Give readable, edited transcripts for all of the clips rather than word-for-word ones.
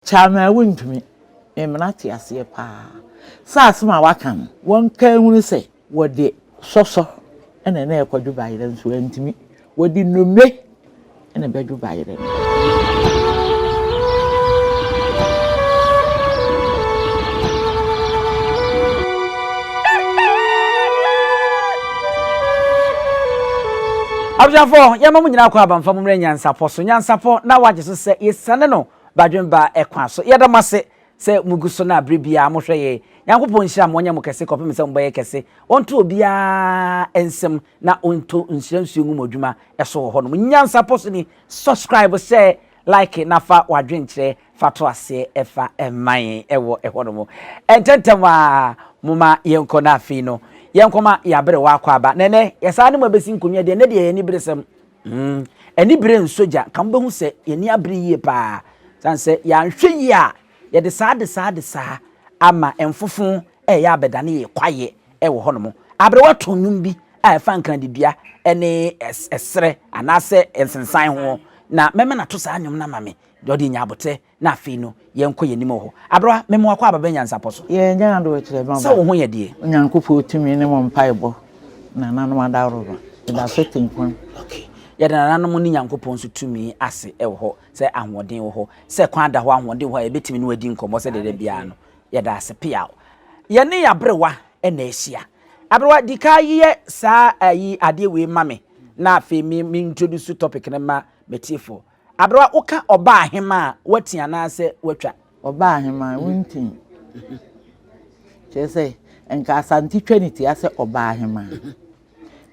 Chama Wontumi. Emanati ase pa. Sasma wakan. Won kan hunu se wode soso ene na ekwodu bayire nso antimi. Wodi nume ene bedu bayire. Abjafo yamamu nyina kwa abamfa mu Nyansapo so Nyansapo na waje so se yesane no badwemba ekwa so yedamase se muguso na brebia mo hwe ye Yankopon hira mo nya mo kese kopem se mbaye kese onto obia ensem na onto nhyiransuo mu modwuma eso ho no Nyansapo so ni subscribe share like na fa wadwenkyere fa to ase efa eman ewo eho no mo ententama muma yenko na afi no yenkoma ya bere wa kwa ba nene yesa ne mabesi nkonwa de ne de ye ni bresem eni bre nsoja kan behu se ye ni abre yie pa sanse ya nhwe yi a ye de saa ama enfofon ya abedane ye kwaye wo ho no mo abre wato nwum bi a fa nkan de dua ene esere anase ensensan ho na meme na to saa nwum na mame de odi nya abote na afi no yenko ye nimo ho abra memo akwa ababa Nyansapo so ye nya ndo kire ba se wo ho ye de Nyankopon tumi ne mo mpaebo na nanom adawro da fetinkon okay ya da nanom ni Nyankopon so tumi ase e wo ho se ahoden wo ho se kwan da ho ahoden ho e betimi no wadi nkomo se de bia no ya da ase pia ye ne ya brewa e na ehia abrewa dika ye sa ayi ade we mame na afi mi introduce topic na ma metifo abrewa uka oba ahema wati anase watwa oba ahema wontin chese enka Asante Trinity ase oba ahema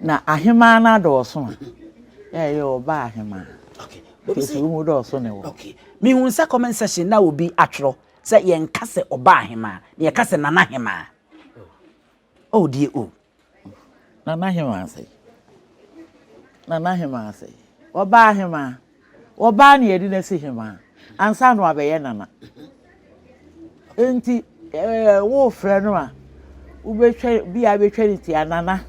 na ahema na do so ye oba ahema okay bisi mu do so ne wo okay mi hu nsa comment section na obi atwro se ye nkase oba ahema ye kase nana ahema oh die oh nana ahema ase oba ahema oba ne yedi na si hema ansa no abeye nana enti wo frɛ no a wo betwe bia betwe ni ti anana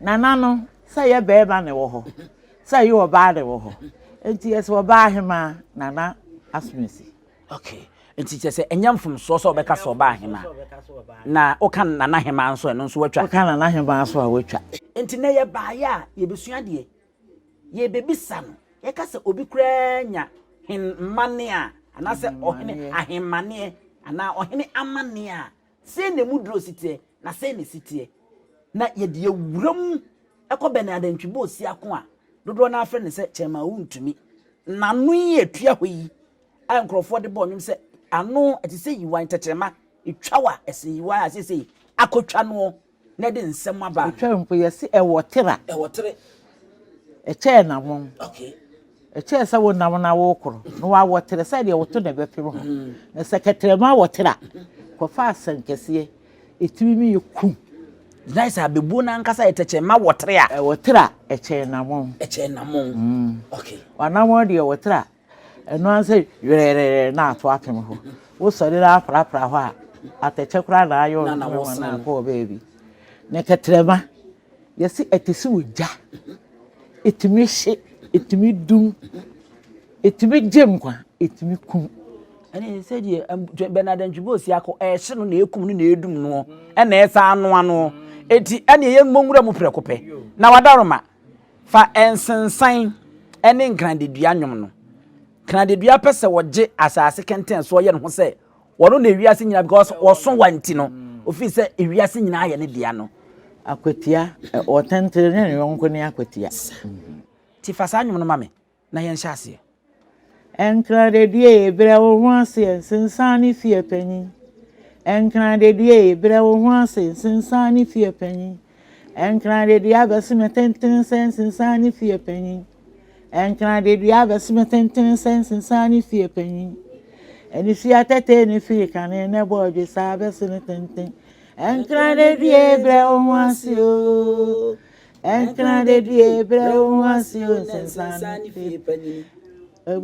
nana no say ye beba ne wo ho say ye oba ne wo ho enti yes oba ahema nana asmesi okay enti chese enyamfum so obeka so oba ahema na oka nana ahema nso eno nso watwa oka nana ahema so a watwa enti na ye baaya ye besua de ye bebisa no ye ka se obi kura nya hin mane a anase ohene ahemane ana ohene amane a se ne mudro sitie na se ne sitie na ye de wuram ekobe na adantwibo osi ako a dodo na afre ne se chema Wontumi na no ye tua hoyi a nkrofo de bo nwum se ano etise yiwan tetema etwawa ese yiwan asese akotwa no na de nsem aba etwa mpo ye se ewotere eche na mo okay eche se wo nam na wo koro no wa wotere se de woto na bepem ho na secretary ma wotere ko fa asankese etimi mi yekum nice abebu na nkasa eteche ma wotere a wotere eche na mo okay wana mo de wotere eno anse yere na ato apem ho wo sori na aprapra ho a ateche kura na ayo na ko baby ne ketrema yesi etisi woja etimi hye etimi dum etimi gemkwa etimi kum ani se die benadantwibo osi akọ ehye no na ekum no na edum no na esa ano eti ani ye ngbonwura mu prekope na wadaroma fa ensensan ene nkradedua nwom no kradedua pese woje asase kenten so ye no ho se wono na ewiase nyina because woso wanti no ofi se ewiase nyina aye ne dia no akwatia otentere ne yonko ne akwatia ti fasa nwom no mame na ye nhya ase enkradedua ebre wo ho ase sensani fie panyi enkradedua ebre wo ho ase sensani fie panyi enkradedua besime tenten sensani fie panyi enkradedua besime tenten sensani fie panyi eni fie tete ne fie kane ne bodwe sa besine tenten enkradedua ebre wo ho ase o enkradedua ebre wo ho ase o sensani fie panyi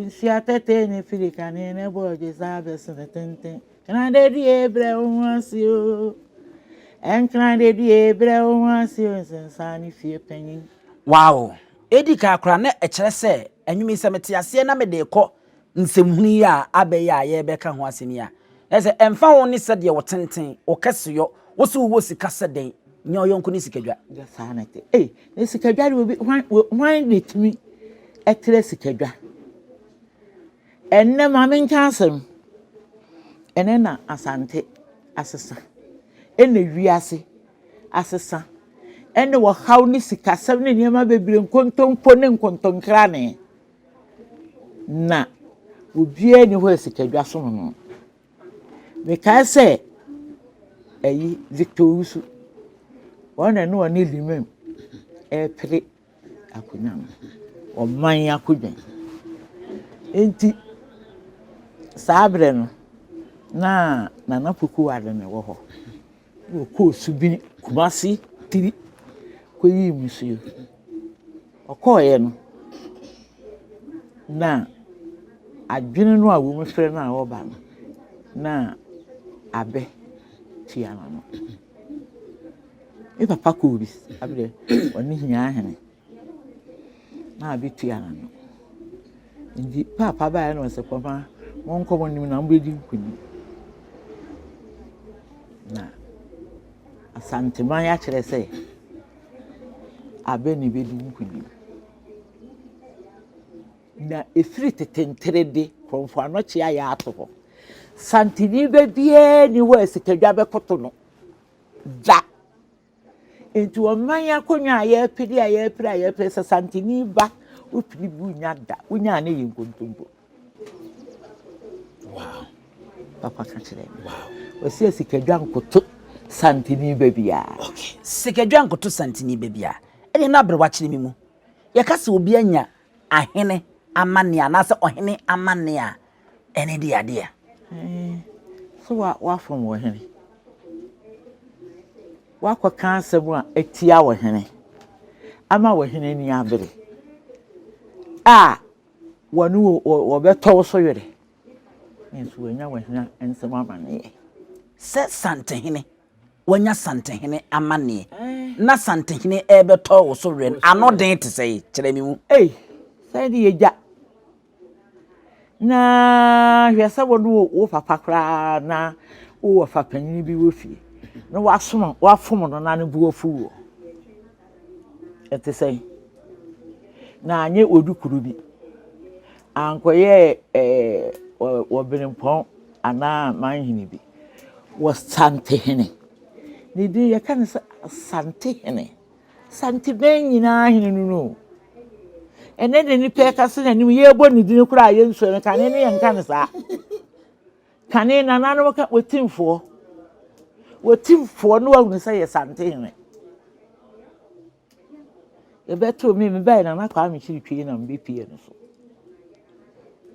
si atete ne filika ne boje sabe sene tenten kanade di ebre onwasio enkanade di ebre onwasio sensani fie panyin wow edika akra na ekere se enwumi se mete ase na me de kọ nsemhuni ya abeya ye beka ho asemi a ese emfa wo ni sede wo tenten wo keseyo wo se wo sika seden nya oyonko ni sikadwa ya sanete ne sikadwa de obi hwan netimi etre sikadwa enne ma men kansem enne na asante asesa enne wiase asesa enne wo haw ni sikasem ne niam bebre nkontompo ne nkontonkra ne na obie ni ho sikadwa so no me ka se Victor Usu wana no ani limem pere akunya o man akudwen enti sabre no na napuku wade me wo ho wo ko subi kumasi tiri ko yi musuyo okoye no na adwene no a wo mfre na wo ba no na abe tiana no papa ko bi abre oni hia hene na abe tiana no ndi papa ba no se papa won ko nim na mbedi nkuni na asante man ya kire se abe ni bedi nkuni na efiri tetenterede konfo anochi ya ato santini be bie ni wo esikadwa be koto no da enti o man ya konwa ya pidi ya pira santini ba opini bu nya da unya na yin kontompo wow papa ka kire wow o si esikadwa nkoto santini be bia okay sikadwa nkoto santini be bia ene na abre wa kire mi mu ye ka se obi anya ahene amane a na se ohene amane a ene dia dia so wa from wo hene wa kwa kansebu a etia wo hene ama wo hene ni abere wonu wo beto so yere nso wanya wo hene ensem amane se sante hene wanya sante hene amane na sante hene beto wo so yere anoden te sei kire mi mu sai di eja na hwese wodo wo papa kra na wo fa panyin bi wo fie na wafom no na ne bu ofu wo ete sei na anye odukuru bi ankoye wo benempon ana manhini bi wo sante hene ni di ya kan sante hene sante ben nyina hene no ene de ni peka se na ni ye bo ni din kura ye nso ne kan ne ye nkan sa kan na nanu ka wotimfo no wa se ye sante hene e beto mi bai na kwa mi chiri twi na mbe pie no so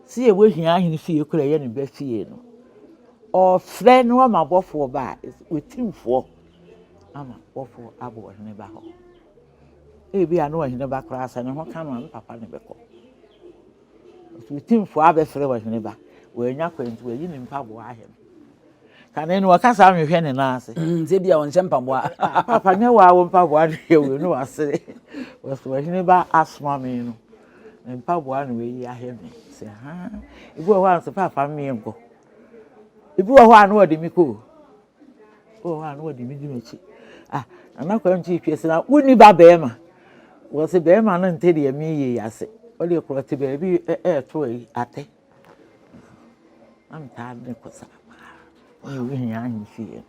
si e wo hia hene fie kura ye ne be fie no o frɛ no ma bɔfo ba wotimfo ama bɔfo abo hene ba ho ebi anu hene ba kura asa ne ho ka no papa ne bɛkɔ wotimfo abɛfrɛ wo hene ba wo anya kwantu wo yi ne mpabo ahem kane no wakasa ahwehwe ne na ase ze bia won mpabo papa ne wa wo mpabo ahwe wo no ase wo hene ba asma me no mpabo anu we yi ahem se ha ibu wo anse papa me nko ibu wo anu wo de mi ko o anu wo de mi di mechi anakwa nchi twese na woni ba be ma wo se be ma na nte de mi yi ase o le ko te be bi to yi ate am ta ne ko sa ni wo hia hin fie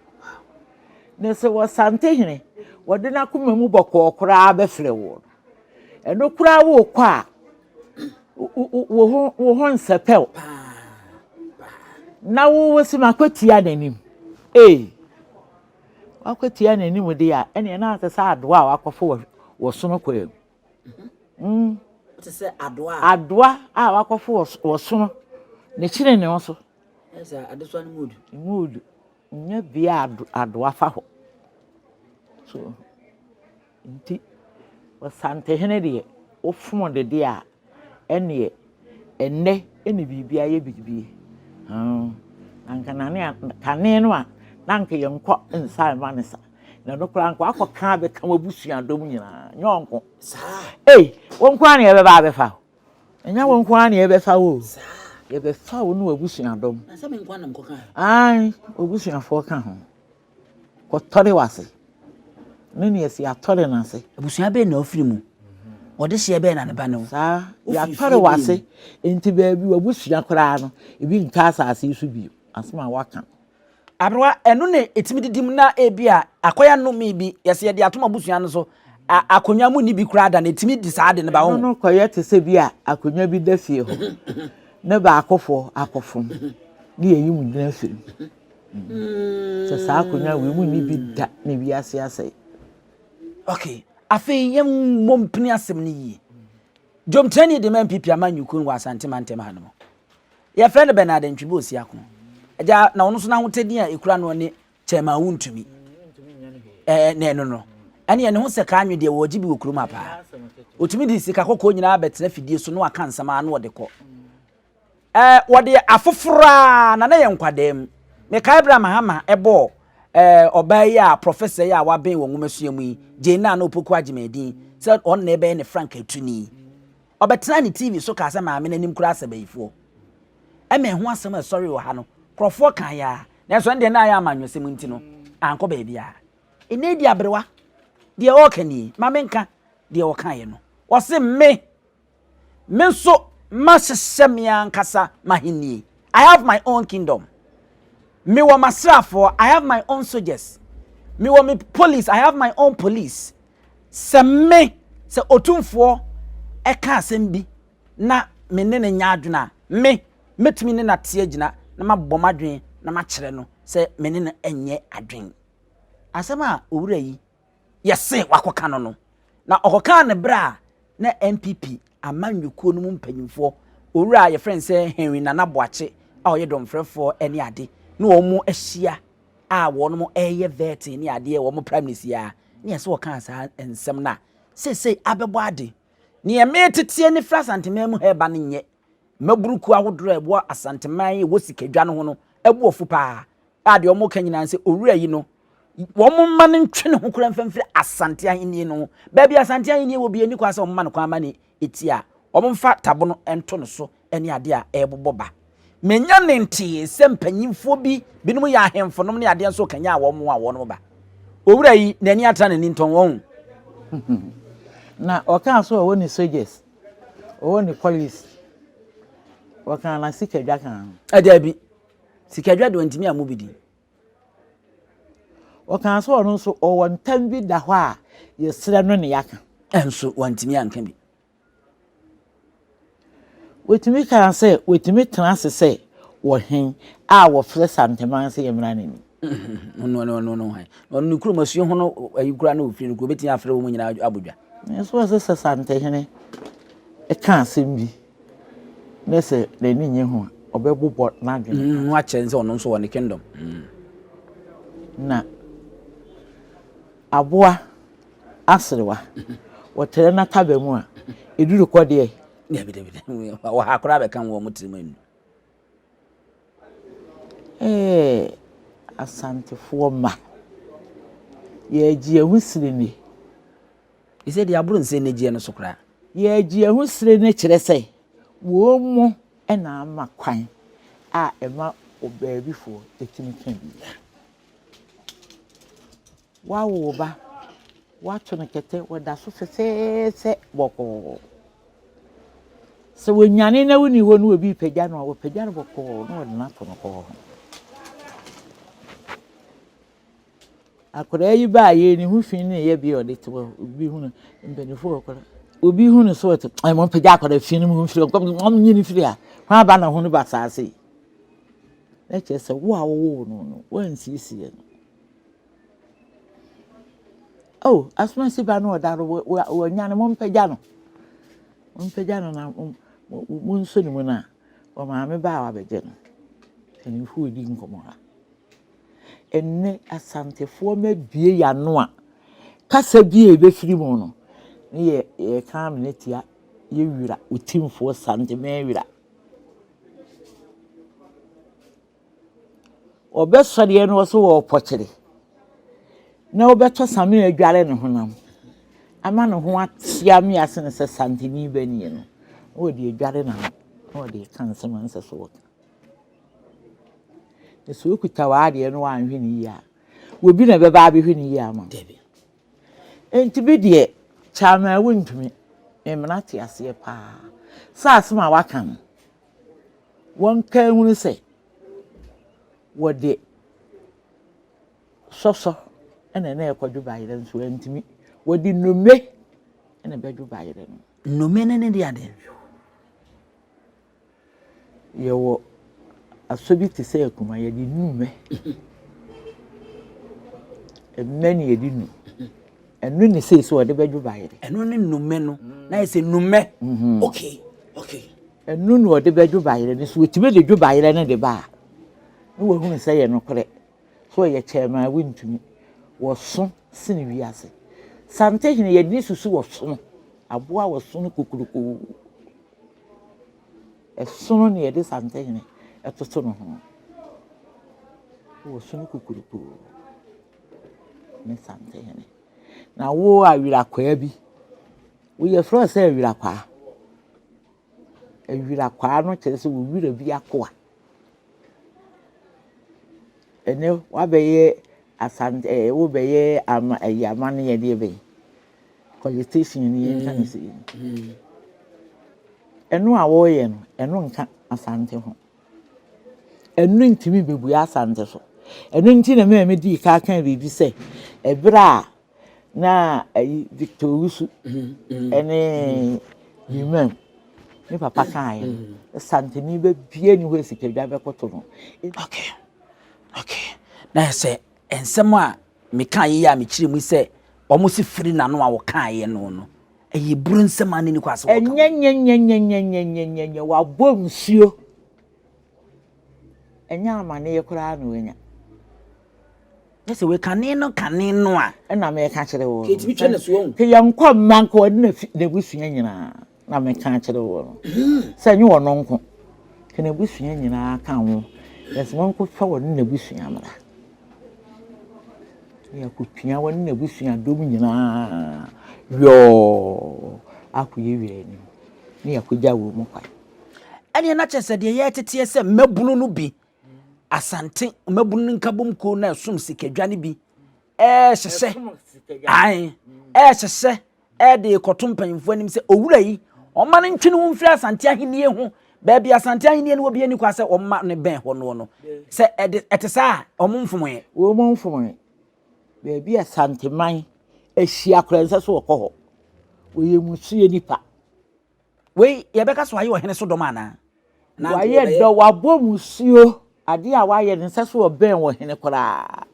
ne se wo sante hene wo de na kuma mu boko kora be frɛ wo eno kora wo kwa wo ho nsepel na wo si makotia nanim wakotia nanim de ya ene na ate sa adoa wakofo wo sono kwa ate se adoa wakofo wo sono ne kire ne so esa adeso ne mood nya bia adoa fa ho so nti wasante hene de wo fomo de a ene bibia ye bibie anka nane kane no a nanka ye nkọ inside manisa na no kra nkọ akọka be ka mabusua dom nyina nyonko sa wonko an ye be ba be fa enya wonko an ye be fa wo ye be fa wo no abusuadom na se me nkwa nam koka ai obusuafo ka ho ko tore wase nene esi atore na se abusua be na ofiri mu ode hye be na ne ba no sa ya tore wase enti baabi obusua kora no ebi nka asase su bi asema waka abrewa eno ne etimi didim na ebia akoya no mi bi yese ye de atoma busua no so akonya mu ni bi kura da na etimi di saade ne ba ho no koye te se bi a akonya bi da fie ho ne ba akofo akofom ne yeyi mu dina fie so sa akonya we mu ni bi da ne bi ase ase okay afi yem mompini asem ne yi jom tani de man pipi amanyuku wa Asante mantem ha no ye friend Bernard ntwibo osi akono eja na ono so na hotedi a ekura no ne chema Wontumi ne no ane ye ne ho se ka anwe de wo gibi okuru mapa otumi di sika kokko nyina betena fidie so no aka nsama no de ko wo de afofora na ye nkwadem me ka Abraham hama ebo obai ya professor ya waben wo nwumasua yi jena na opoku agimedin se on na ebe ne Frank Atuni obetena ni TV so ka se maame nanim kura asabaifo eme ho asem sorry wo ha no krofo kan ya na so ndे na ya amanwesem nti no anko ba bia enedi abrewa de o kani mamenka de o kan ye no wo se me so masesem ya nkasa mahini I have my own kingdom. Me wa masrafo, I have my own soldiers. Me wa me police, I have my own police. Se me se otumfo e ka asem bi na me ne nya adwena me metumi ne na tie gina na mabɔ madwen na ma kyerɛ no se me ne enye adwen. Asem a owura yi yese wakoka no na okoka ne bra na MPP amanwekuo no mu mpanyimfo owura ye friend se Henry Nana Boache a oyɛ domfrɛfo ene ade no omo ahia a wono eye vet ni ade wo mo prime minister ya ne yese wo kan sa ensem na sei abebo ade ne ye metete ni fra Asante mu heba ne nye maburuku ahodoro ebo Asante man wo sikadwa no ho no ebu ofu pa ade omo kan nyina se owura yi no wo mo ma ne ntwe ne ho kura mfamfiri Asante ahini no ba bi Asante ahini wo bi ani kwa se wo ma ne kwa ma ne etia wo mo mfa tabo no ento no so ene ade a ebobo ba menya nenti se mpanyimfo bi binom ya ahemfo nom ne ade so kanya wo mo a wo no ba owura yi nani atra nani nton won na oka so wo ni soldiers wo ni police oka na sikadwa kan ada bi sikadwa do ntimi amobidi oka so no so o wontam bi da ho a yesre no ne yaka enso wantimi anka bi wetimi kan se wetimi trans se wo hen a wo fre santeman se yemra nani no hai no kuro masuo ho no ayikura na ofiri no ko beti afre wo nyina abodwa so se sante hene e kan sembi ne se le ni nye ho obebobo na adwe no a chense ono so woni kingdom na aboa asrewa wotere na tabamu a eduru kode ne bi wa hakura be kan wo mutrimu Asante ma ye ji ehusire ni ise de aburu nse ne ji no sokra ye ji ehusire ne kire sei wo mu e na ama kwan a ema obaabifo etimi kan bi wa wo ba wa to no kete wada so se boko so wonyane na woni ho no obi pagya no wo pagya no boko no wona to no ko akora yi ba ye ni hu fin ne ye bi ode to obi hu mbenifo akora obi hu no so to ai mo pagya akora fin mu hu firi ko nyini firi a ha ba na hu no ba saase na che se wo a wo no wansisi no oh asma si ba no da ro wo nyane mo pagya no na mun so ni mu na o ma me ba wa beje no eni hu di nkomo ha enne asantefo ma bie ya no a kasa bie be firi mu no ne ye kan me tia ye wira otimfo sante me wira obesode no so wo pokyere na obeto same adware ne honam ama no ho atia me asene se sante ni bani no o de adware na no de kan se man se so the so kuta wa de no an hwe ni ya wo bi na be ba be hwe ni ya ma Debi. enti bi de chama Wontumi emna te ase pa sa asema wakan won kan hunu se wo de soso ene na ekwadwu ba yire nso antimi wo de nome ene bedwu ba yire no Nome ne de ade. yewo asobi te se akuma ye di nume emeni ye di nu enu ni se so de bedwu ba yire Eno ne nome no na ese nume. Okay. enu no de bedwu ba yire ni so otime de dwu ba yire ne de ba no wo hunu se ye no kore so ye chema Wontumi wo so sini wiase Asante hene ye ni susu wo so aboa wo so no kukuruku esono ne ye de Asante hene etoto no ho wo so no kukuruku ne Asante hene na wo awirakwa bi wo ye fro se awirakwa no kire se wo wira bi akoa ene wa beye Asante wo beye ama ne ye de be qualification ni ye nka ne se eno a wo ye no eno nka Asante ho eno ntimi bebu Asante so eno nti na me di ka kan bibi se ebra na Victor Usu ene human ni papa kan Asante ni be bie ni ho sikadwa be koto no Okay. Na say ensem a me kan yi a me kire mu se omo si firi na no a wo kan ye no eye buru nsem ani ni kwase wo kan enyenyenyenyenyenyenyenyenye wa bomsuo enya amane ye kura no enya ese we kan no a na me ka kire wo ke tibi twa na so wo ke yankwa manko wode na busua nyina na me ka kire wo se nyi wo no nko ke na busua nyina kan wo yes manko fa wo na busua mara ya kupia wo na busua dom nyina yo akuye wie ni yakoja wo mu kwa ene na chese de ye tete se mabunu no bi Asante mabunu nkabom ko na sum sikadwane bi hyehye ai hyehye de kotom panfo anim se owura yi oma ne ntwene wo mfiri Asante ahenie ho ba bia Asante ahenie ne wo bia ni kwa se oma ne ben ho no se etesa omumfomoye wo mumfomoye ba bia Asante man ahia kranse so okoho wo ye musuye nipa we ye beka so aye ohene so dom ana na waye do wabo musuo ade a waye ne nsa so oben wo hene kora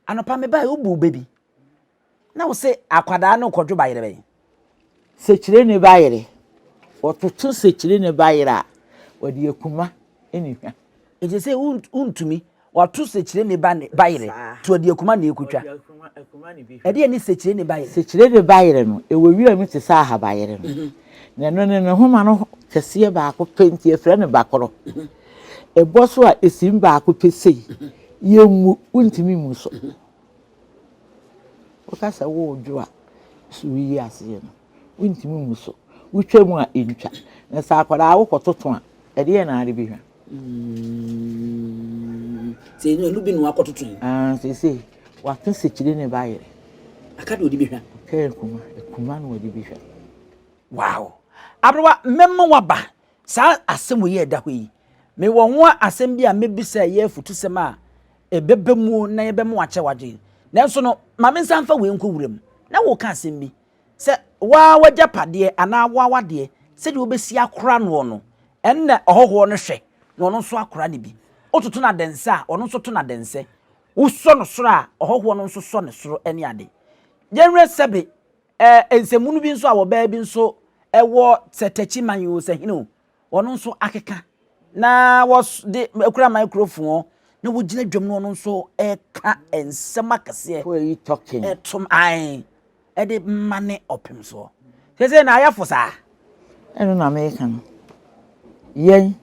anopa me ba obu bebi na wo se akwada na kodwo bayere be sekire ne bayere ototo sekire ne bayere wode akuma enihwa eje se untumi watu sekire ne bayere to wode akuma na ekutwa ade ni sekire ne bayere no ewo wira mi te sa ha bayere no na no homa no kese ba ko penti efre ne bakoro eboso a esim ba ko pesei yemu untimi mu so okasa wo odwa suwi ase no untimi mu so wutwam a entwa na sa akwara wo kototo a ede na are bi hwa se no bi no akototo se wa to sekire ne bayere aka do di bi hwa ke kuma no odi bi hwa wow abrowa memma waba sa asem ye da hɔ yi me wo ho asem bi a mebisa ye futu sem a ebebemu na yebemu ache waje nanso no ma me nsamfa we nko wuram na wo ka asem bi se wa wajapade ana wa wade se de obesi akora no enne ohoho no hwe no no so akora ne bi otutu na dense a ono so to na dense wo so no soro a ohoho no so so ne soro ene ade yenre sebe ensemunu bi nso a wo ba bi nso ewo setachi manyo se hinu ono nso akeka na was de ekura microphone na wo gina dwom no ono nso eka ensem akase who are you talking etum ai de mane opim so se na ayafo sa eno na America no yen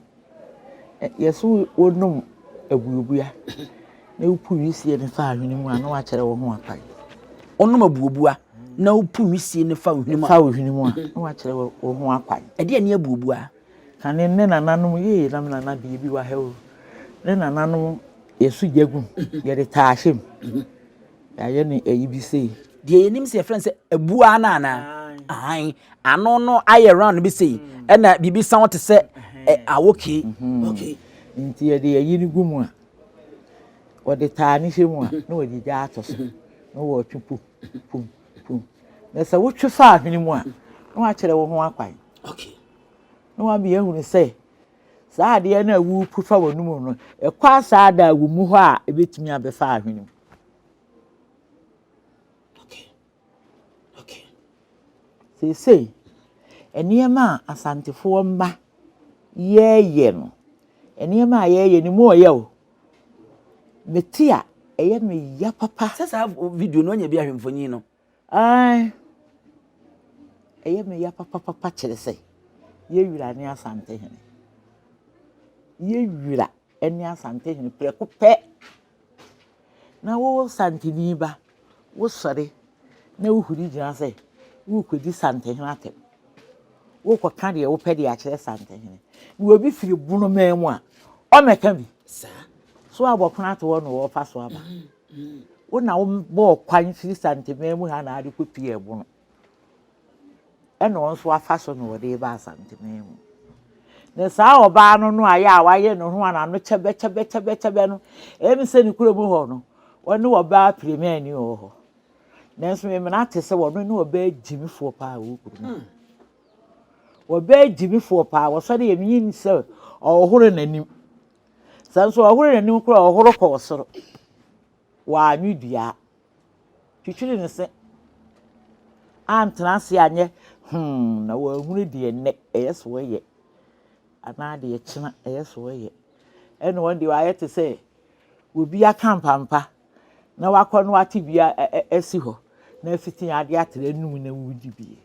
yeso wonum abuobua na upu wisie ne fa ahwene mu ana wa kere wo ho akai onum abuobua na upu wisie ne fa ahwene mu a na wa kere wo ho akai ede ani abuobua kane ne nananom ye nam nana de bi wa hewo ne nananom yesu jegum ye de taahim ya ye ne eyi bi sei de yenim se friend se ebua na na ai ano no aye round bi sei e na bibi san wote se awoke okay nti ye de eyi ni gumu a wo de taa ni hwemu a na wo di ja ato so na wo twu pum na se wo twu fa ahwene mu a na wa kire wo ho akwan okay na wa bi ehunu se saa de na wu pufa wonu mu no e kwa saa da wu mu ho a ebetumi abefa ahwene mu say eniyama asantefo mba yeye no eniyama yeye ni mo ye o metia eye me ya papa sasa video no nya bi ahwemfonyi no ai eye me ya papa kire say ye wura ni asante hene ye wura eni asante hene preko pe na wo santini ba wo sore na wo huri jina say wo kodi sante hene atem wo ko ka de wo pede a kire sante hene wo bi firi bunu memu a o meka bi sa so abopuna to wo no wo fa so aba wo na wo bo kwan firi sante memu ha na ade ko pie bunu eno won so afa so no wo de ba sante memu ne sa oba no aya a waye no ho ana no chebe no emi se ni kuro mu ho no woni wo ba premier ni ho nanso me na te se wo no ni wo ba jimifo pa wo kuro wo ba jimifo pa wo so de yemi ni se ohoro nanim sanso ohoro nanim kuro ohoro ko soro wa anwidua twitwiri ne se antrase anye na wo ahuru de ne eyeso ye ana de china eyeso ye eno won de wa yete se obi aka mpampa na wakọ no atibia esi ho na fitin ade atre num na wudi bie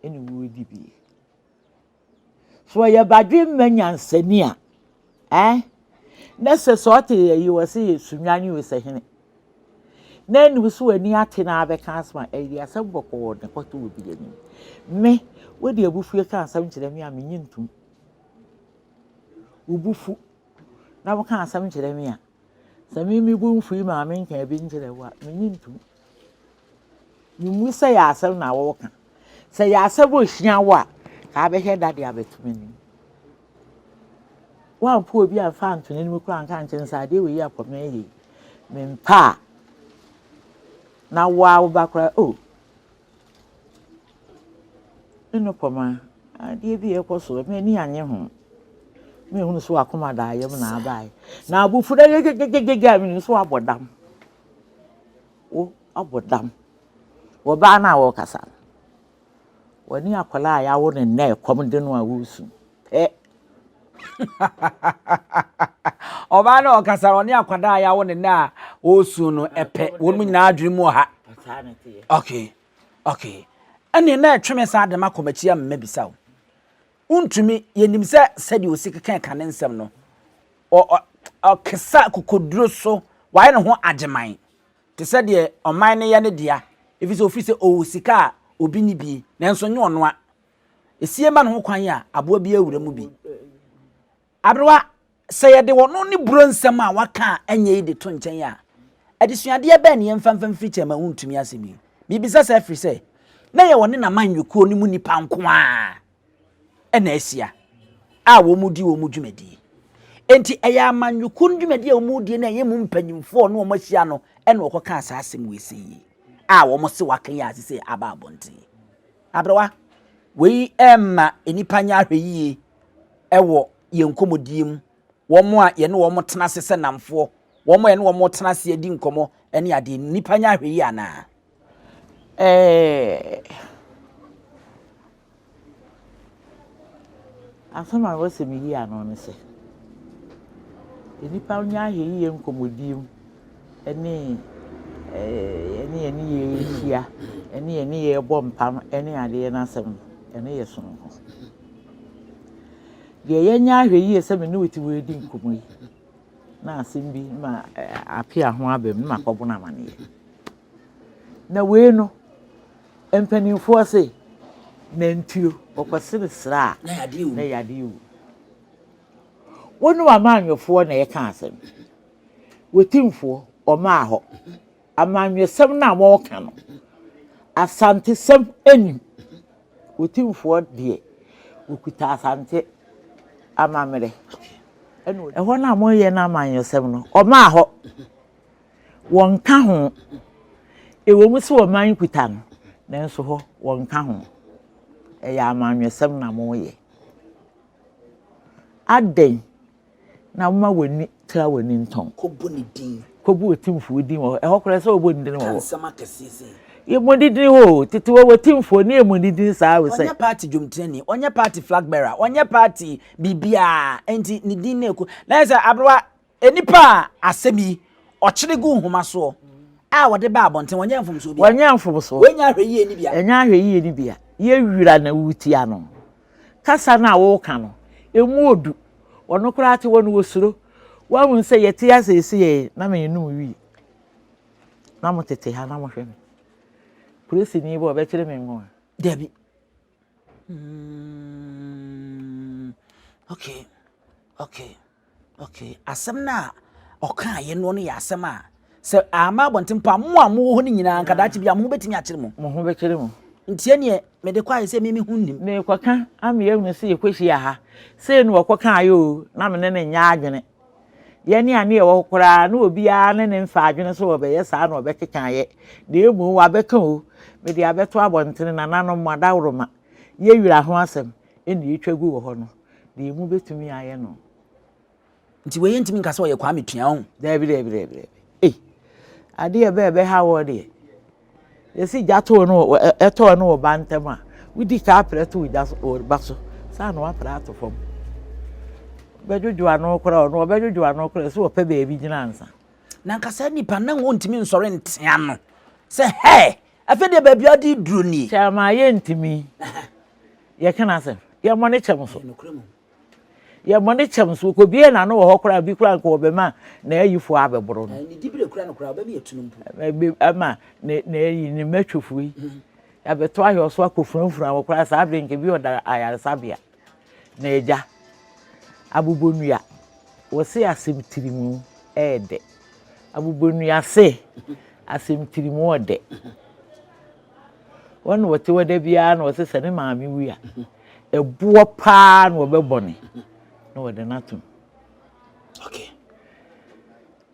eni wudi bie so ya badwe manyansani a na se so te yi wose sunwani we se hene na enu so ani ate na abeka asma eri asem boko ne kwato obi ani me we de abufu ka asem kire me a menyintum ubufu na wo ka asem kire me a sami mi bu mfu ma me nka bi nkire wa menyintum ni mu se ya asem na wo ka se ya asem bo hia wo a ka be he dade abetumi ni wa po obi afa antone ni kura nka nkyinsa de we ya pome yi me mpa na wa wo bakra o eno poma ade bi e koso me ni anye ho me hunu so akoma da ayem na abai na abufu da gegegege me so abodam wo abodam wo ba na wo kasa woni akola ya wo ne na ekom de no a wusu pe oba na okasara oni akwada ya wo ne na osu no epe wonu nyina adwemu ha okay ene na etweme sa de makomachi am mabisa wo untumi yenim se de osikeka ka ne nsem no o kesa kokoduro so waye ne ho ageman te se de oman ne ye ne dia efise ofise osika obi ni bi nanso nye ono a esie ma ne ho kwan a aboa bi awura mu bi abrewa se ye de wono ne buro nsem a waka enye de to nchen a adesuade be ne yemfamfam firi chema untumi asemi bibisa se firi se na ye woni na manwekuo ni mu nipa nko a ena asia a wo mudi wo mudwumadi enti eya manwekuo ndwumadi a wo mudi na ye mu mpanyimfo no wo masia no ena okoka asasem wesi a wo mo se wakan ya se aba abonti abrewa we emma enipa nya ahweyie ewo ye nkomodiem wo mo a ye ne wo mo tena sese namfo wo mo ye ne wo mo tena se adi nkomo ene ade nipa nya ahweyie ana asama wose mi yi ano ne se enipa nya ahweyie nkomodiem ene ye hia ene ye bompam ene ade na asem ene ye so ho de ye nya ahweyie se me ne weti we di nkomo yi na asem bi ma Appiah ho abem ma kwobo na mane na we no empanimfo se Nentuo okosere sra na yade wu na yade wu wonu amanyofo na ye ka asem wetimfo oma ho amanyesem na mo ka no asante sem eni wetimfo de okuta asante amamere eho na mo ye na amanyesem no oma ho wonka ho ewo mu se wo man kuta no nanso ho wonka ho eya amanyesem na mo ye aden na ma wani tra wani nton kobo ni din kobo otimfo din wo eho kore se obo ndin wo sama kesese ye modidin ho tete wo otimfo ni emodidin saa we se onye party jomtani onye party flag bearer onye party bibia enti ni din na ku na se abroa enipa asemi ochire gu homa so a wode ba abonten onye mfomso bia wanya mfomso wenya hweye ni bia enya hweye ni bia ye wira na wutia no kasa na wo ka no emu odu wono kura ate wono wosuro wahu se yete asesi ye na me nu wi na mo tete ha na mo hwe polisi ni bo be kire me ngo debi okay asem na oka ye no no ya asem a se ama abonten pa mo a mo ho ni nyina nkadachi bia mo betimi akire mo ho be kire mo ntie ne me de kwa se mimi hunnim ne kwaka am ye hu se ye kwehia ha se no kwaka ayo na me ne nya adwene ye ne ane ye wo kora na obi a ne mfa adwene so obe ye sa na obe keka ye de emu wa beka o me de abeto abonten na nano madawroma ye wira ho asem eni etwagu wo ho no de emu betumi aye no nti we yentimi nka se ye kwa metua ho debi ade ye be ha wo de yesi jato no eto no bantama wudi ka preto jaso o baso sa no aprato fom bejuju ano kora no bejuju ano kora so pe beebi gina ansa na nka se nipa na wontimi nsore ntia no se he afede baabi adi duro ni chama ye ntimi ye kana se ye mo ne chemso ye mo ne chemso ko bie na no wo kora bi kora ko be ma na ayifo abeboro no ni dibire kora no kora ba bi etunum ama na yi ni metwofu yi ya beto ayo so akofurafura wo kora sa abrenke bi oda ayaresabia na eja abubonua wo se asemtirimu ede abubonua se asemtirimu ode won wote wode bia na wo se sene maami wi a ebuo pa na wo bebone na wo de natum okay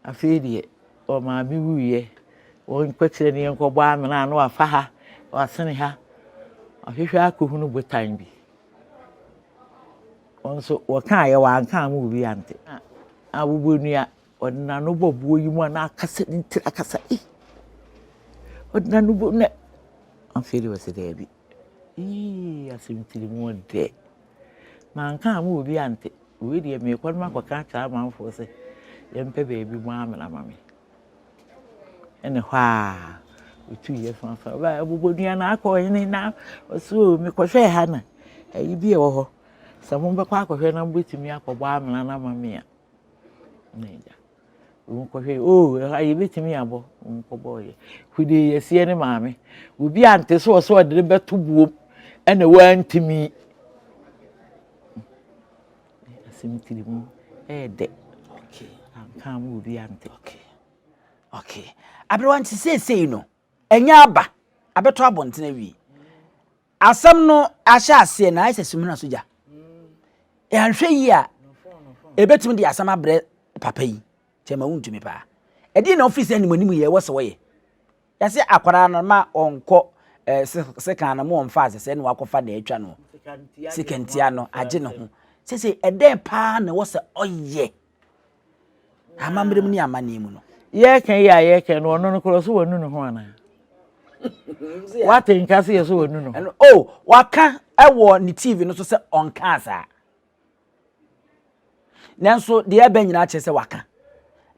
afedie o maami wi ye won kwetire ne enkobo amena na wafa ha wasene ha ahwehwa akohunu botan bi onso waka ye wanka mu bi ante abubonua odna no bobuo yi mu na akasa ntira akasa odna no bo ne afeli wase debi asimtiri mu de manka mu bi ante we de me kwon makwaka cha manfo se yempe beebi mu amena mame ene hwa otu ye fanfa ba abubonua na akọ yin na oso me kwhwe ha na ayi bi e wo ho samo mbekwa akwhwe na mbetimi akọgba amena na mame a neja wo kwhwe ayi betimi abo nkọbọ ye kwide yesie ne mame obi ante so so de beto buom ene wantimi asimtiri mu ede okay anka mu obi ante okay abrewanti sei no enya aba abeto abontena wi asam no ahya ase na asesim na soja e anhwe yi a ebetimi de asam abre papa yi chema Wontumi pa edi na office animanimu ye wo se wo ye yase akwara no ma onko sekan na mo onfa asese na wakofa na atwa no sekantia no age ne ho sese eden pa na wo se oye amamrem ni amanemu no ye kan ya ye kan no no kro so wonu no ho ana what in case ye so wonu no waka ewo ni TV no so se onka asa nanso de aba nyina che se waka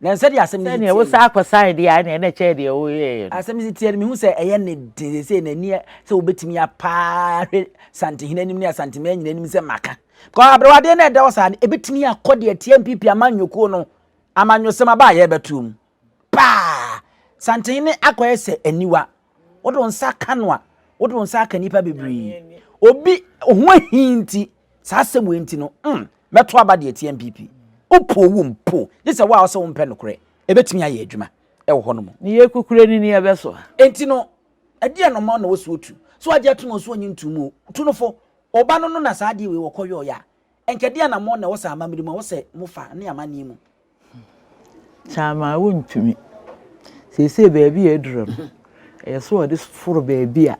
nanso de asem ni ne wo sa akosan de ya na che de wo ye asem si tie me hu se eye ne de se na ni se obetimi ya pa Asante hinanim ni Asante me nyina nim se maka ko abrewade na de wo sa ebetimi akode tie MPP amanyoko no amanyosem aba ye betum pa Asante ne akoye se aniwa wodo nsa kanwa wodo nsa aka nipa bebri obi ho hinti saa asem we nti no meto aba de TMPP opo wo mpo yesa wa wo se wo mpɛ nokore ebetimi aye adwuma ɛwɔ hɔ no mo ni yekukure ni ni yebeso enti no ade no ma na wo so otu so agye to no so onyi ntumu tu no fo oba no na saa de we wo kɔyɔ ya enkede na mo na wo sa amamiri mo wo se mo fa ne amani mu chama wontumi sese baabi eduro no so ode foro baabi a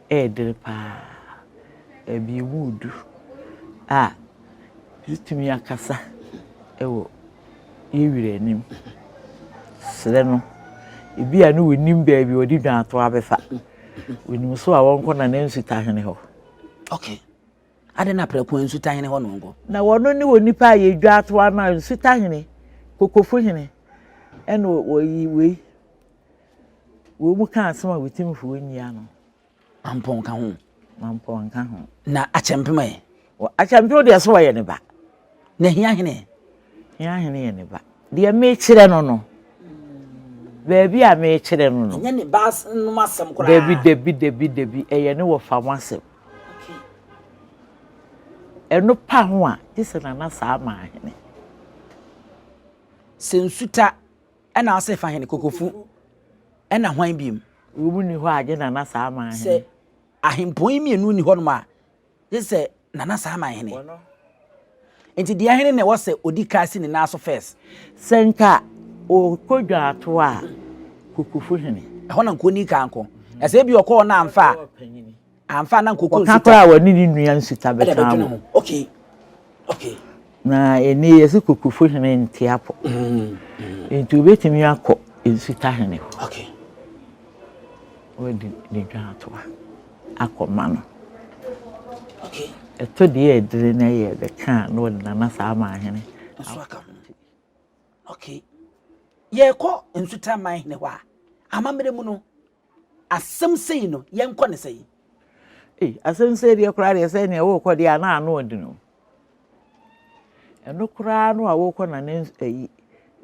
edere pa ebi wudu bitumi akasa ewo iwire nim sere no ebi a no wonim baabi odi dwan ato abefa wonim so a wonko na nansu tahene ho okay ade na preko nsu tahene ho no ngo na wono ni wonipa ye dwa ato na nsu tahene kokofo hene eno we mu kan asema wetim fo nyia no ampon ka ho na achempema ye achempema de so ye ne ba na hia hene ye ne ba de me kire no baabi a me kire no nya ne bas no masem kora debi eye ne wo fa masem okay eno pa ho a disana na saa ma hene sensuta ena ase fa hene kokofu ena hwan biem wo mu ni ho age na saa ma hene se ahempon mienu ni ho no ma yese na saa ma hene enti dia hene ne wo se odi kasi ne na so first senka o kodwa ato a kokofu hene ho na nkoni ka anko ese bi okọ na amfa na nkoko nsuta ka woni ni nua nsuta beta mo okay na eni yesi kokofu hene ntiapo enti obetimi akọ nsuta hene okay odi ni dwa ato akọ mano okay eto de edire na ye be kan no na saa ma hene so aka okay ye ko nsuta man hene ho a amamere mu no asem sei no ye nko ne sei asem sei de kura de sei ne wo ko de ana anu odi no eno kura no a wo ko na ne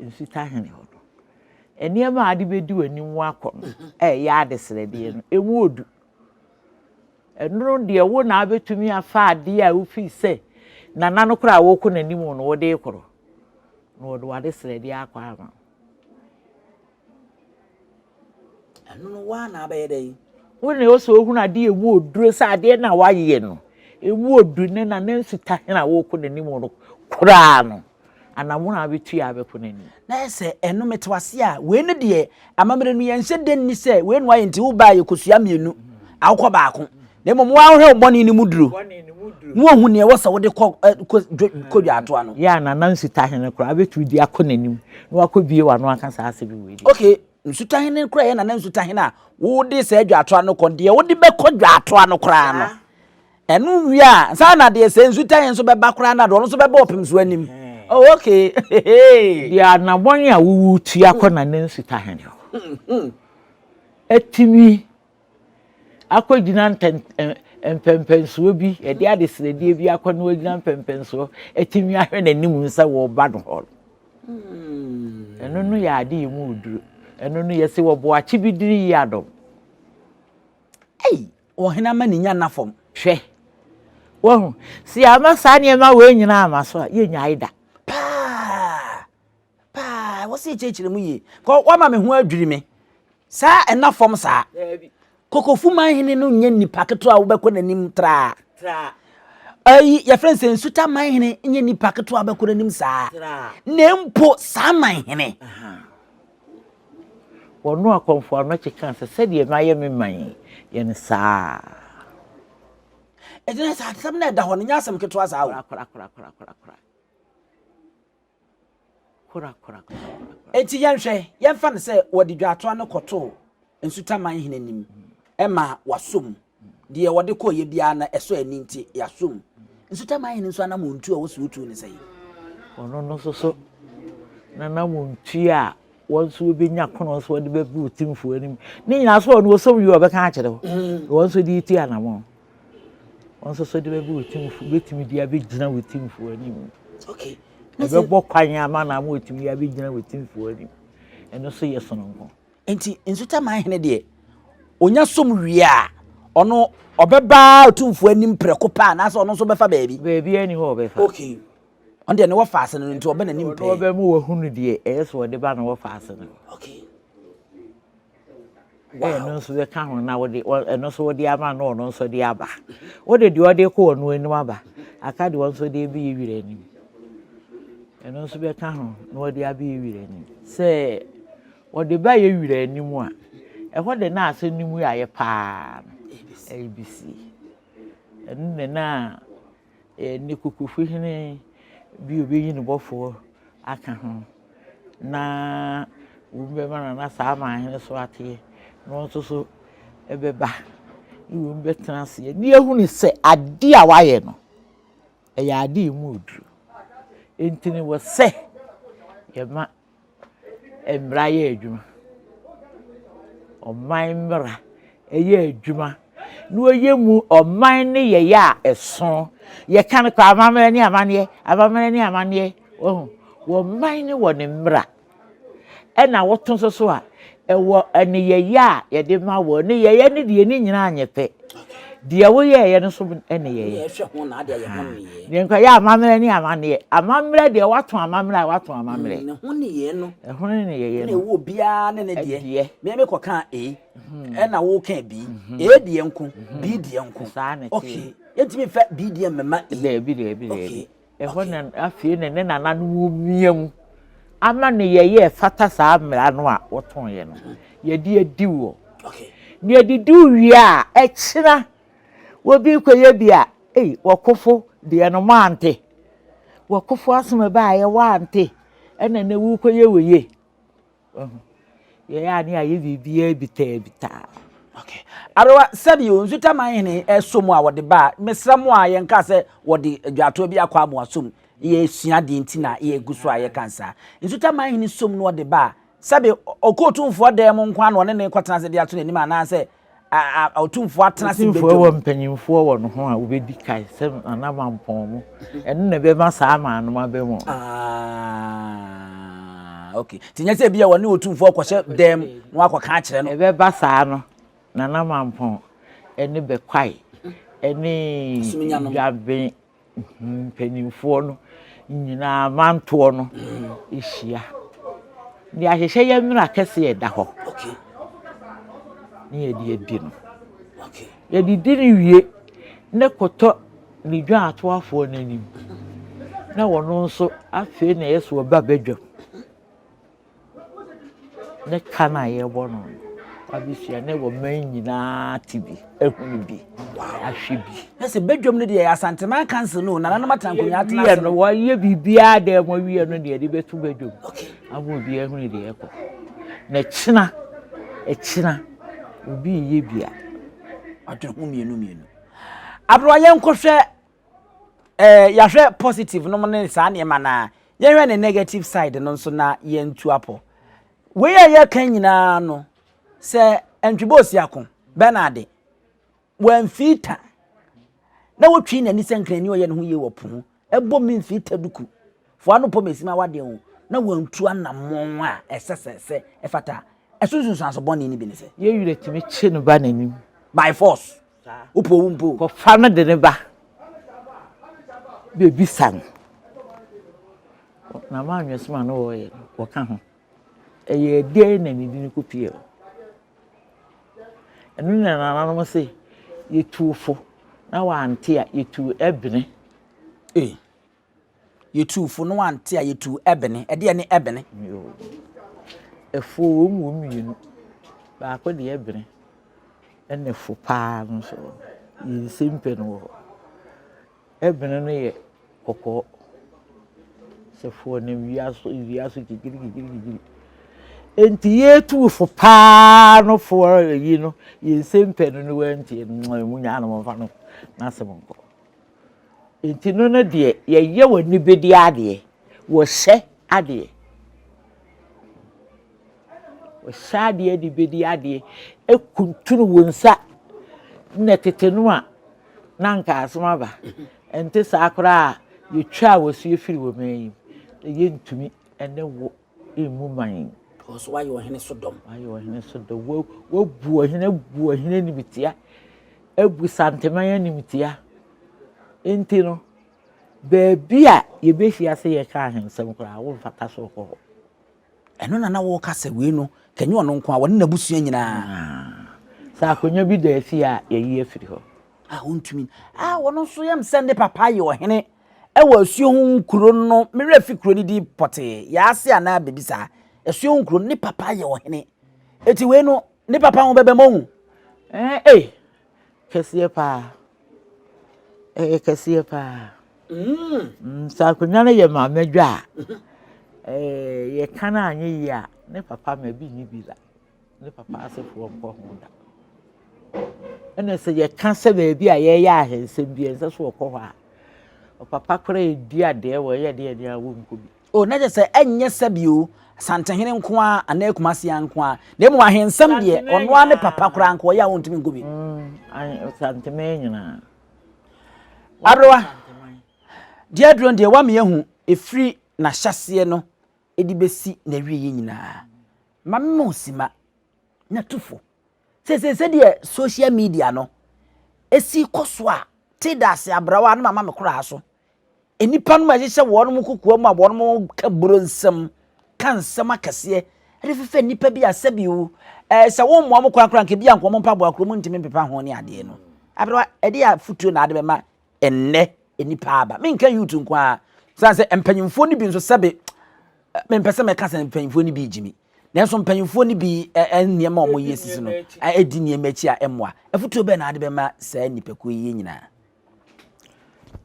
nsuta hene ho no eniema ade bedi wani mu akọ no ya ade srede no emu odu eno de wo na abetumi afa ade a wo fi se na nano kura wo ko nanim no wo de koro no wo do ade srede akọ ama no wa na ba yede woni o so ohunu ade emu oduro sa ade na waye no emu odu ne na nsuta hena wo ko nanim no kura no anamuna abetu ya beko nanim na ese eno metwase a we ne de amamere no yenhye den ni se we no aye nti wo ba ye kosua mienu awko baako na mom wa hwe oboni ni muduro mu ohun ne wo sa wo de kodwa ato ano ya na nsuta hena kura abetu di akọ nanim no akobie wa no aka sa ase bi we di okay nsuta hene kura ye na nsuta hena wo de sa adwa ato ano ko de wo de be kodwa ato ano kura no enu wi a sa na de se nsuta hene so be ba kura na do no so be ba opim so anim oh okay dia na boni a wuwu tu akọ na nsuta hene etimi akọ gina empempenso bi e de ade srede bi akọ na gina empempenso etimi ahwe na nim nsa wo ba do ho eno no ya ade mu uduru eno no yesi wo bo achi bidiri ya do wo hena ma ni nya na fom hwe wo si ama sa ne ma we nyina ama so ye nya ida wo si chechire mu yi ko wa ma me ho adwiri me sa ena fom sa kokofu man hene no nya nipa keto a wo be ko nanim tra ya friends nsuta man hene nya nipa keto a be ko nanim sa nempo sa man hene wono akonfo no chika se de ma ye me man ye ne sa ejina sa tsam na da ho nya asem keto asa awo kura enti yanhwe yemfa ne se wodi dwato an koto nsuta man hene nim ema wasom de wodi ko ye bia na eso ani nti yasom nsuta man hene nso ana montu a wo so otu ne sei ono no so na montu a wonso obenya kono so wodi be bu timfo anim ni nyina so ono osom yi obeka a kire ho wonso di ti anamo wonso so de be bu timfo betimi dia be gina wo timfo anim okay ebe bo kwanya ama na mo otimi ya be gina wo timfo anim eno so ye sono nko enti nsuta man hene de onya som wi a ono obeba otumfo anim preko pa na so ono so befa baabi ani ho befa okay on de ne wo faase no nti obe na nim pe obe mu wo hunu de eso de ba na wo faase no okay no so be ka ho na wo de no so wo de ama no no so de aba wo de ode ko no anim aba aka de won so de bi yire anim no so be ka ho na wo de abi yire anim se wo de ba ye yire anim a ho de na ase nimu ya ye pa ABC enne na ni kukufu hene bi obi yin bofo aka ho na wo be mana na sa ma hene so ate no so ebeba iwo mbe transe ni ehu ni se ade a waye no ya ade mu odru entini wo se ye ma emra ye adwuma oman mra eye adwuma no ye mu oman ne ye ya eso ye kan kwa amamre ni amane wo man ne wo ne mra e na wo ton so a ewo ene ye ya ye de ma wo ne ye ne de ni nyina anyepe de wo ye no so ene ye hwe ho na ade ye ho ne ye de nkwa ya amamre de waton amamre ne ho ne ye no e ho ne ye ne wo bia ne de me ko kan e na wo kan bi e de nko bi de nko okay yetimi fa bi de mema de bi e ho na afie ne nana no miam ama ne ye fata saa mra no a woton ye no ye di adi wo okay ne adi du wi a e kira wo bi koye bia wakofo de no mante wakofo asome ba ye wante ena ne wu koye weye ye ya ni aye bibia bita okay arwa sabi o nzuta man ne esomu a wode ba mesramu a ye nka se wode adwato bi akwa amu asom ye sua de ntina ye guso a ye kansa nzuta man ne som no wode ba sabi okotumfo dem nkwa no ne kwatena se de ato n'anim ana se otumfo atena se bedwo wo mpanyimfo wo no ho a obedi kai se anama mpon mu eno ne be ma saa ma no ma be mu okay tinya se bia wo ne otumfo kwose dem no akoka akere no e be ba saa no na nama mpon ene be kwai ene jabe mpanyimfo no nyina manto no ihia ni ahehye ye mra kese ye da ho okay ni ye di no okay ye di ni wie ne koto ni dwa ato afo nanim na wono nso afi na yeso ba badwam ne kana ye bono abisia ne wo man nyina tibi ehunu bi ahwe bi ese badwam ne de ya Asante man cancel no na na matankonya atena ye no wo ye bibia de mo wie no de de betu badwam okay abo bi ehunu de ekọ na china obi ye bia atun hu mienu abro ye nkohwe ya hwe positive no ne sa ne ma na ye hwe ne negative side no nso na ye ntu apo we ye kan nyina no se entwibosi akon Bernard wan fita na wotwi na ni senkrani oye ne ho ye wopo ebo min fita duku fo ano po mesima wade ho na wantu anamon a esesese efata esunsun so boni ni bi ne se ye yure timi che no ba nanim by force upo wumpo ko fa no de ne ba be bisan na ma nwesima no wo ye wo ka ho eye de na ni di ko pie enu na no se yetufo na wa ante a yetu ebene yetufo no ante a yetu ebene ede ne ebene efo mu mienu ba ko de ebene ene fo pa no so yi simpe no ebene no ye kokko se fo ne wiaso gigiri enti yetu fo pa no fo yi no yi simpe no wanti mu nya na mo fa no na se mo ko enti no na de ye wani bedi ade wo hye ade wo sade de bedi ade ekunturu wonsa na tetenu a na nka asoma ba enti sakura yetwa wo su efiri wo man ye ntumi ene wo emu man so why you hene sodom wo bu ohene ni bitia ebu santeman animtia enti no beebi a ye behia se ye ka ahensem kra wo mfata so ko eno na wo ka se we no kenye ono nko a wone nabusua nyina sa akonya bi da afi a ye yi afiri ho wontumi wono so yam sende papa ye ohene ewa asuo hu nkuro no mere afi kuro ni di pote ya ase ana bebisa asuo hu nkuro ni papa ye ohene eti we no ni papa ho bebe mo kesiye pa kesiye pa sa akonya na ye ma medwa ye kana anyi ya ne papa ma bi ni bi la ne papa asefo mpo ho da ene se ye kan se ba bi a ye ya ahensem bi ense so ko ho a papa kora edi ade wo ye de ade awo nko bi na je se enye sabio santehene nko a ana kumase nko a na mu ahensem de ono ane papa kora nko ya wontumi nko bi santeme nyina aroa dia dron de wa me hu efri na hyase no edi besi na wiye nyina mamme osima na tufo se de social media no esi koso a tidase abrawa na mama me kora so enipa no ma hye wono mu kokua mu abono mu ka bronsam kan sama kase refefe nipa bi asabio se wo mo mo kora nke bi anko mo mpa bo akro mu ntimi pepa ho ne ade no abrawa ede ya futuo na ade be ma enne enipa aba me nka YouTube nko a sanse empanyimfo ni bi nso sebe me mpese me kasa empanyimfo ni bi jimi nanso mpanyimfo ni bi niema omo yesisi no edi niema chi a emwa afutuo be na ade be ma sa nipa ko yi nyina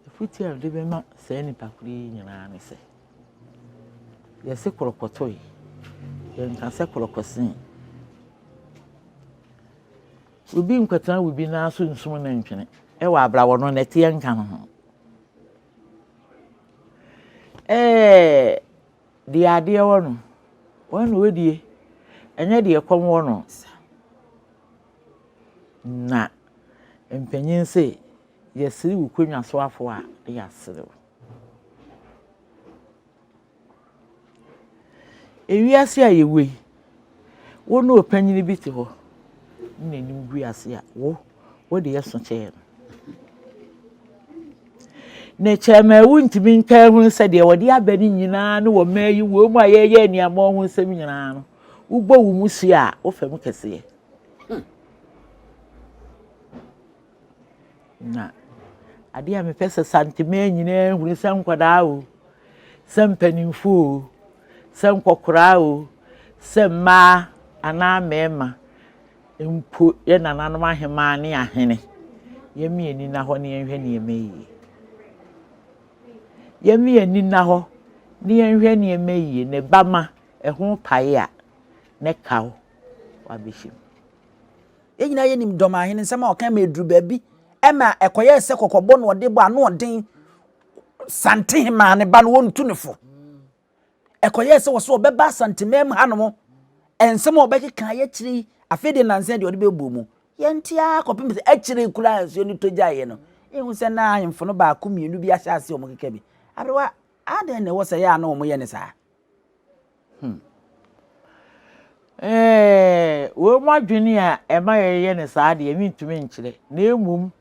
afutuo ade be ma sa nipa ko yi nyina ne se yesi korokotoi yenka se korokosin ubi nkwata ubi na aso nsum na ntwene wa abrawo no na tie nka no di ade wono wedie enye de ekom wono na empanyin se yesiri ukonwa so afo a de yasere ewiase a yewe wono opanyin bi te ho nnenim guase a wo de yeso che ne chema wuntimi nka hu se de wode abani nyina no wo mayi wo mu ayeye niam ho nsem nyina no ugbo wu musu a wo fam kese na ade a me pese santime nyina hu se nkoda o se mpanimfo o se nkokora o se ma ana mema empo ye nananom ahema ne ahene ye mieni na ho ne yenhwe ne yemeyi yemi ani na ho ne yenhwe ne yemeyi ne bama ehun pae a ne kawo wa beshim enyina ye nim dom ahene nsema o kan medru baabi ema ekoye se kokobo no de bo ano den santehema ne ba no wontu ne fo ekoye se wo so obeba santemem hanom ensema obekeka ye kiri afede nanse de ode bebu mu yentia kopim se akiri kula anso ni tojaye no ehu se na ahemfo no ba komienu bi ahyase o mo keka bi abrewa aden ne wo se ya na o mo ye ne sa wo madwene a ema ye ne saa de emi ntumi nkyere na emum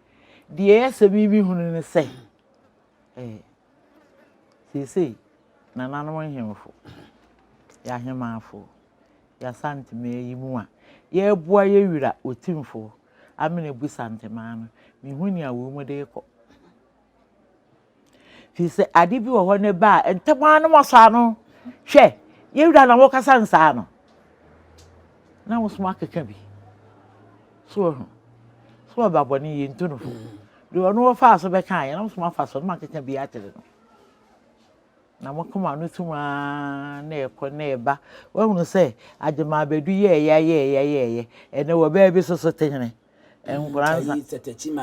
de yesemi bi hunu ne se sese na nanom hemfo ya hemafo ya Asante meyi mu a ye boa ye wira otimfo amene bu santema no mi huni a wo mu de ko fi se ade bi wo ho ne ba entema no mosa no hwe ye wira na wo kasa nsa no na wo suma keka bi so ba boni ye ntunufo de ono wo fa so be kan ye na wo suma fa so ma keka bi atere no na mo koma no tuma na ekọ na eba wo hunu se agema bedu ye ene wo ba bi so tenene enkuransa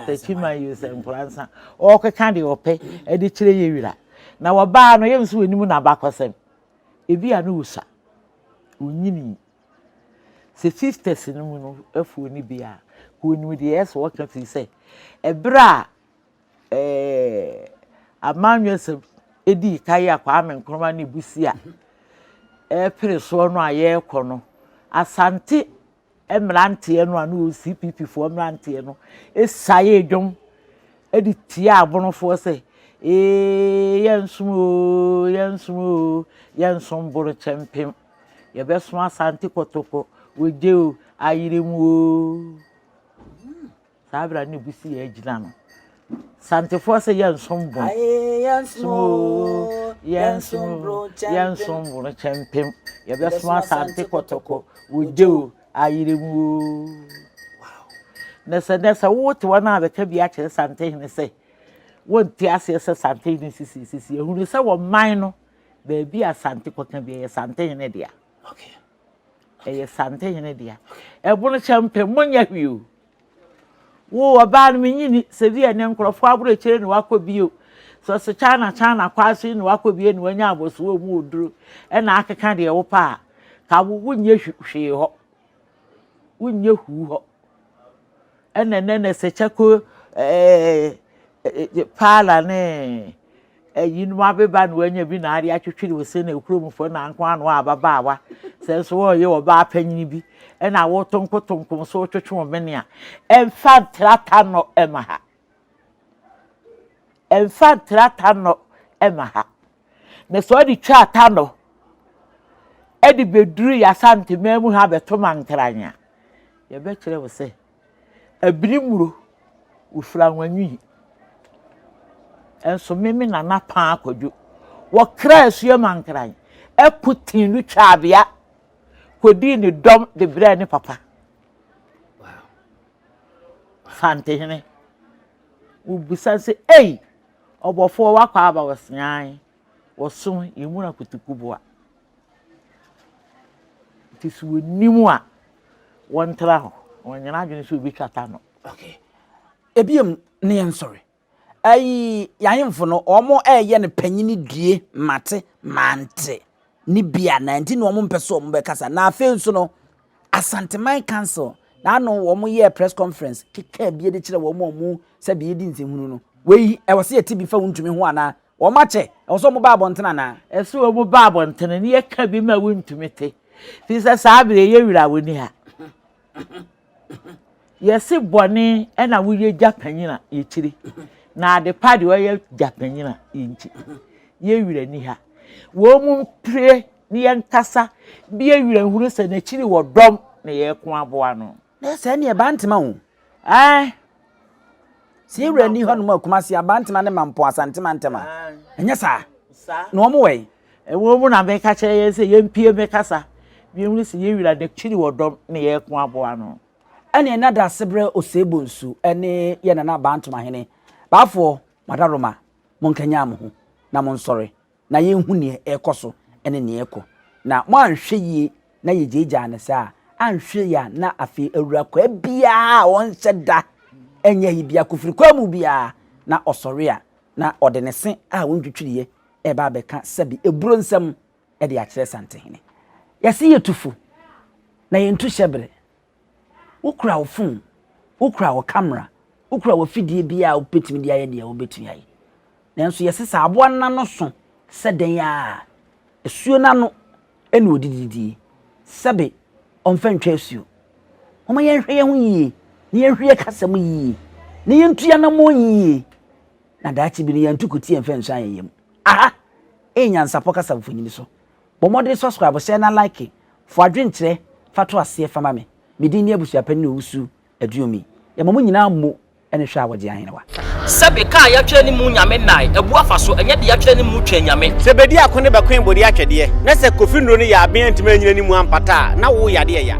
techima yuse enkuransa o keka de ope e de kire ye wira na wo ba no ye mso wenimu na bakosem ebi a no usa unyini se 50s no mu no afu ni bia ko ni de yes wo ka fi se ebra amanwese edi kaya kwa amenkroma ne busia pere so no aye kọ no Asante emrante no anu CPP fo emrante no esaye dwom edi tia abonofo se yensumo boro chempem ye beso asante kotoko wejeo ayiremu sabra ne busi ye agina no sante fo se yensom bo yensom boro chempem ye beso asante kotoko wejeo ayiremu nesa wote wana abeka bia kire sante hene se wonti ase se sante hene sisi ehunu se wo man no ba bia sante koka bia ye sante hene dia okay ye sante hene dia ebono champe monya hwiu wo oba no nyini se bia ne nkrofo aburo kire ne wakọ bio so se chana kwaso ne wakọ bio ne wanya aboso wo mu oduro e na akeka de wo pa ka wo wunye hwe ho wunye hu ho enene se chako pala ne yinu abeba no anya bi na ari atwetwiri wo se na ekuromfo na anko anu ababaawa se so wo ye wo ba panyini bi na wo tonkotonkom so twetwe wo mene a emfa trata no emaha na so di trata no edi beduru ya Asante memu ha beto mankranya ye be kire wo se abrimuro ufra wanwi enso meme na pa akwadwo wo kra asue mankran ekutin lu twabia kodi ni dom de bra ni papa wow Asante hene ubusa se obofo wakwa aba wosyan woso yemuna kutukuboa tisu nimu a wontra ho wonyana adwene so bi twata no okay ebiem ne yen sorry yayemfo no omo eye ne panyini due mate mante ni bia na nti no omo mpeso omo be kasa na afenso no Asante Man Council na no omo ye press conference keka bia de kire omo se bia di nsehunu no wei e wose yeti bi fa Wontumi ho ana omo che e wose omo ba abontena na eso omo ba abontena ne ye ka bi ma Wontumi te fi se sabre ye wira woni ha yesi boni na wuye japanyina yechiri na de padi we japanyina yinchi ye wira ni ha wo mu pre ni yankasa bi ye wira huru se na chiri wo dom na ye ko aboa no na se ne ba ntema ho se wira ni ho no akuma se aba ntema ne mampo Asante man ntema enya sa na omo we wo mu na be ka che ye se ye mpie be kasa bi huru se ye wira de chiri wo dom na ye ko aboa no ene nada sebre osebonsu ene ye na ba ntoma hene baafo madaroma monkanya amho na monsore na ye hu ne ekoso ene ne eko na mo anhwe yi na ye jeja ne sa anhwe ya na afi awura kwa bia won hyeda enye yi bia kofiri kwa mu bia na osore a na ode ne se a wondwitwiriye e ba beka sabi eburo nsam e de akire Asante hene yesi yetufu na ye ntu hyebre ukra wo phone ukra wo camera ukra wo fidie bia wo petimi dia ye dia wo betumi ayi nanso yesesa aboa na no so seden ya esuo na no ene odididi sabe onfa ntwa esuo oma ye hwe ye ho yie ne ye hwe kasam yie ne ye ntua na mo yie na daachi bi ne ye ntukuti enfa nso ayem aha Nyansapo kasam fonyini so bomode subscribe share na like fo adwenkyere fato ase fama me medini abusua pani owusu aduomi ya mamu nyina mo ene hwa awode ahenewa sebe ka ya twere ni mu nyame nai ebu afaso enye de ya twere ni mu twa nyame sebedi akone bekwen bodi atwede na se kofindro ni ya aben ntime nyina ni mu ampata na wo yade ya